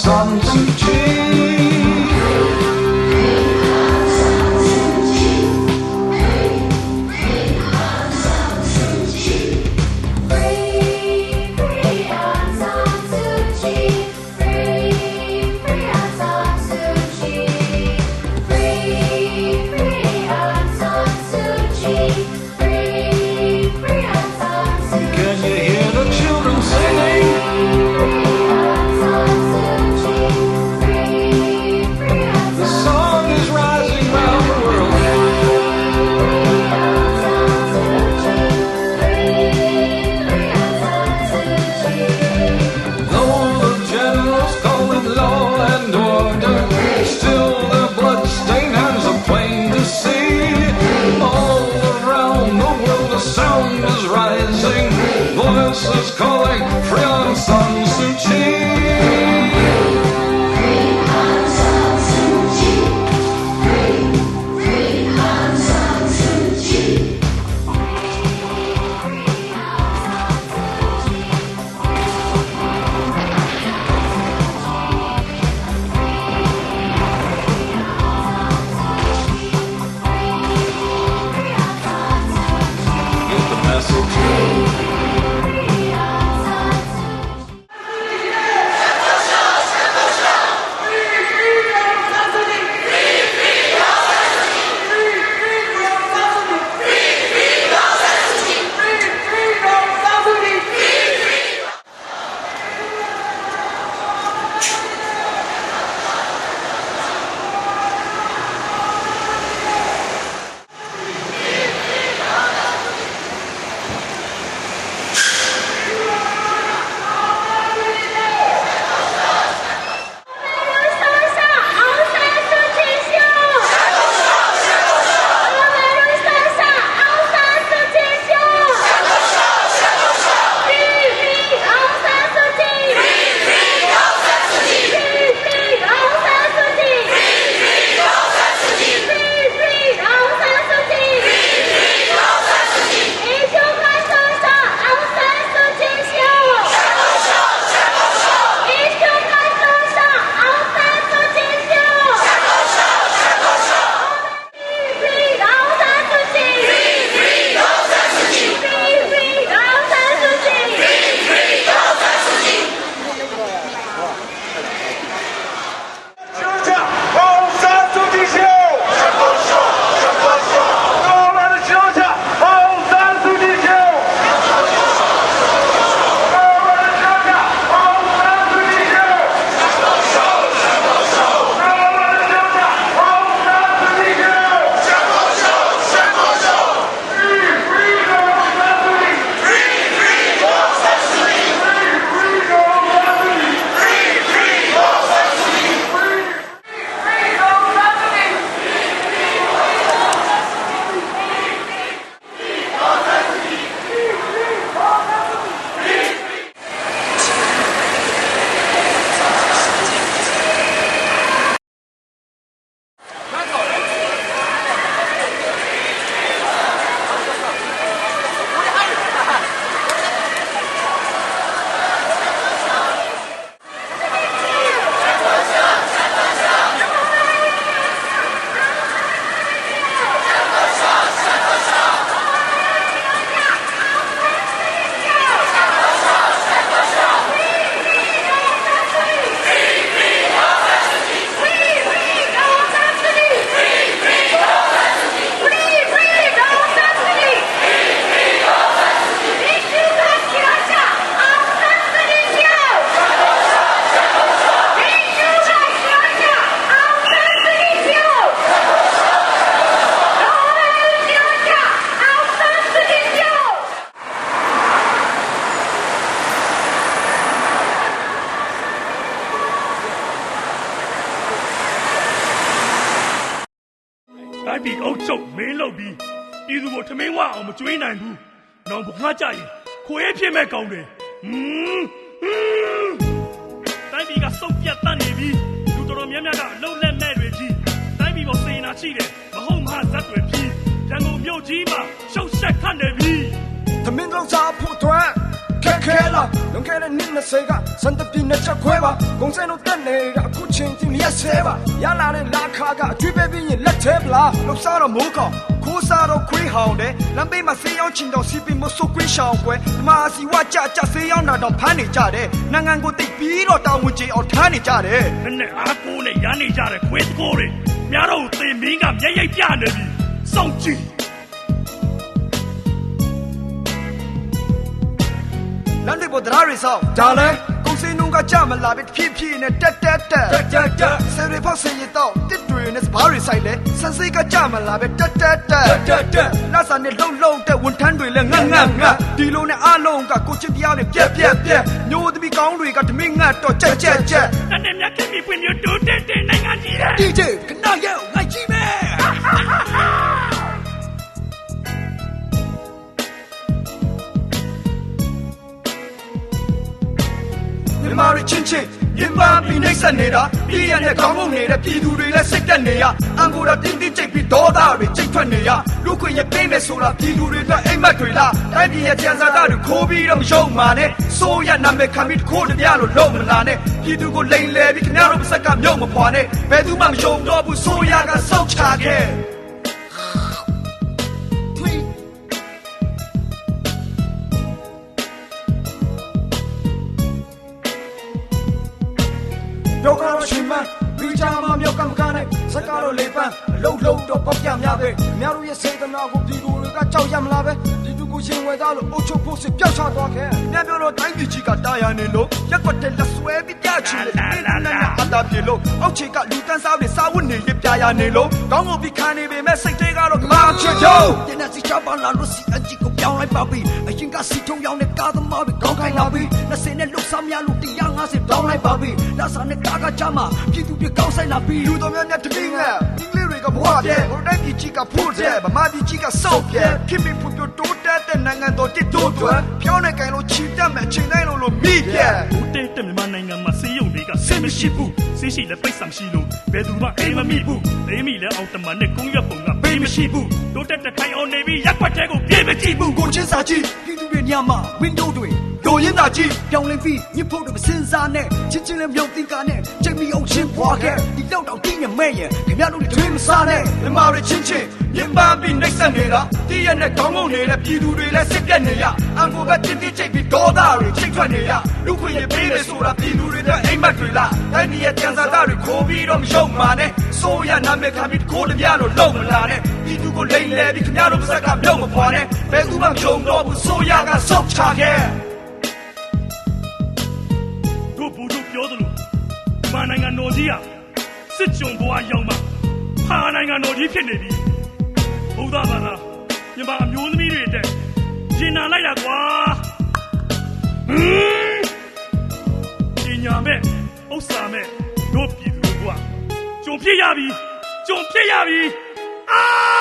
San Suu Kyi. Voices calling free on San Suu Kyi. Free on San Suu Kyi. Free on San Suu Kyi. Get the message. I be out so main lobby. Either what to me wow, I'm doing and do. No, but not jay. Quit your make out there. I be got so yet done, baby. You don't remember no let marriage. I be was saying I cheated. My home has that with me. Then go your jiba, show check on the be. 他们都找不断，看看ခဲလားလွန်ခဲ့တဲ့နှစ်20ကစံတပြင်းနဲ့ချက်ခွဲပါဂုံစဲတို့တက်နေတာအခုချင်းချင်းရက်ဆဲပါရလာတဲ့လာခါကအကျွေးပဲပြီးရင်လက်သေးပလားလှစားတော့မိုးကောင်ခိုးစားတော့ခွေးဟောင်းတယ်လမ်းဘေးမှာဆေးရောင်းချင်တော့စီပင်မဆိုးခွေးရှောင်းကွယ်ဒီမှာစီဝကြဆေးရောင်းတာတော့ဖမ်းနေကြတယ်နိုင်ငံကိုတိတ်ပြီးတော့တာဝန်ကျေအောင်ထားနေကြတယ် နည်းနည်းအားကိုးနဲ့ရနေကြတဲ့ခွေးကိုတွေများတော့သေမင်းကမျက်ရိပ်ပြနေပြီစောင့်ကြည့်လမ်းတွေပေါ်တရားတွေဆောက်ဒါလဲကုန်းစင်းနှုံးကကြမလာပဲဖြည်းဖြည်းနဲ့တက်ဆယ်ရီဖောက်စင်ရတော့တစ်တွေနဲ့စပါးတွေဆိုင်လဲဆန်စိတ်ကကြမလာပဲတက်လက်စာနဲ့လုံတဲ့ဝန်ထမ်းတွေလဲငတ်ဒီလိုနဲ့အားလုံးကကိုချစ်တရားနဲ့ပြက်မျိုးသမီးကောင်းတွေကတမင်းငတ်တော့ကြက်တနေ့မြတ်ခင်ပြီးပွင့်မျိုးတိုးတက်တဲ့နိုင်ငံကြီးတယ် DJ ခဏရောက်ငါကြည့်မယ်မြန်မာရချင်းမြန်မာပြည်နှိမ့်ဆက်နေတာပြည်ရတဲ့ခေါင်းငုံနေတဲ့ပြည်သူတွေလည်းစိတ်တက်နေရအန်ကိုရာတင်းကြိတ်ပြီးဒေါသတွေကြိတ်ထွက်နေရလူခွင့်ရပေးမယ်ဆိုတာပြည်သူတွေအတွက်အိမ်မက်တွေလားတိုင်းပြည်ရဲ့ကြံစားတာတွေခိုးပြီးတော့မရှုံမာနဲ့စိုးရနာမည်ခံပြီးခိုးတပြလို့လုံးမလာနဲ့ပြည်သူကိုလိန်လဲပြီးခင်ဗျားတို့ပါစက်ကမြုပ်မဖွာနဲ့ဘယ်သူမှမရှုံတော့ဘူးစိုးရကစောက်ချခဲ့ပြောကတော့ရှင်မဒီချာမမြောက်ကမကနိုင်စကားတော့လေပန်းအလုံးတော့ပေါက်ပြများပဲများတို့ရဲ့စေတနာကိုပြည်သူတွေကကြောက်ရမလားပဲပြည်သူကိုရှင်ဝဲသားလို့အုပ်ချုပ်ဖို့စစ်ပြောက်ချသွားခဲ့များပြောတော့တိုင်းပြည်ကြီးကတာယာနေလို့ရက်ွက်တဲ့လက်ဆွဲပြီးပြချင်တယ်ဒီနာအတားပြေလို့အောက်ခြေကလူတန်းစားတွေစားဝတ်နေရပြာနေလို့ကောင်းကိုပြီးခါနေပေမဲ့စိတ်တွေကတော့ကမာချစ်ကြောတင်းနဲ့စီချပါလာလို့စီအကြီးကိုပြောင်းလိုက်ပါပြီအရင်ကစီထုံရောင်းတဲ့ကားသမားတွေကောင်းခိုင်းလာပြီ20နဲ့လှုပ်ရှားများလို့150တောင်းလိုက်ပါပြီလက်စားနဲ့ကားကကြမှာပြည်သူတွေကောင်းဆိုင်လာပြီလူတော်များများတမင်းငါအင်္ဂလိပ်တွေကဘွားပြဲဘိုးတိုင်းပြည်ကြီးကဖို့တဲ့ဗမာပြည်ကြီးကစောက်ပြဲဖြစ်ပြီးဖွံ့ဖြိုးတိုးတက်တဲ့နိုင်ငံတော်တစ်တိုးတွယ်ဖြောင်းနေကြလို့ချီတက်မဲ့ချိန်တိုင်းလို့မိပြဲဦးတဲ့မြန်မာနိုင်ငံမှာစေယုံတွေကဆင်းမရှိဘူးစေးရှိလည်းပိတ်ဆံမရှိလို့ဘယ်သူမှအိမ်မမိဘူးအိမ်မိလည်းအော်တမန်နဲ့ကုန်းရွက်ပုံကပေးမရှိဘူးတိုးတက်တဲ့ထိုင်အောင်နေပြီးရက်ွက်တဲ့ကိုပြေးမကြည့်ဘူးကိုချင်းစာကြီးပြည်သူတွေညမှာဝင်းတို့တွေလိုရင်းသာကြီးပြောင်းလဲပြီးညဖို့တွေမစင်စားနဲ့ချင်းလည်းမြုပ်တင်ကားနဲ့ချိန်မီအောင်ချင်းဖွာခဲ့ဒီတော့တောင်တင်းရမဲ့ရင်ခင်ဗျားတို့တွေတွေးမစားနဲ့မြန်မာတွေချင်းမြန်မာပြည်နှိမ့်ဆက်နေတာတည့်ရနဲ့ခေါင်းငုံနေတဲ့ပြည်သူတွေလည်းစစ်ပြက်နေရအန်ကိုပဲတင်းကြိတ်ပြီးဒေါသတွေချိန်ထွက်နေရလူခွင့်ရပေးတယ်ဆိုတာပြည်သူတွေတဲ့အိမ်မက်တွေလားတိုင်းပြည်ရဲ့ကြံစားတာတွေခိုးပြီးတော့မရှုံမာနဲ့စိုးရနာမည်ခံပြီးခိုးတပြလို့လုံးမလာနဲ့ပြည်သူကိုလိန်လဲပြီးခင်ဗျားတို့ပါစက်ကမြုပ်မဖွာနဲ့ဘယ်သူမှမရှုံတော့ဘူးစိုးရကစောက်ချခဲ့တို့ဘူးတို့ပြောသလိုမြန်မာနိုင်ငံတော်ကြီးဟာစစ်ကြုံဘွားရောက်မှဟာနိုင်ငံတော်ကြီးဖြစ်နေပြီဘုရားဘာသာမြန်မာအမျိုးသမီးတွေတဲ့ရင်နာလိုက်တာကွာပညာမဲ့ဥစ္စာမဲ့တို့ပြည်သူတွေကကြုံဖြစ်ရပြီအာ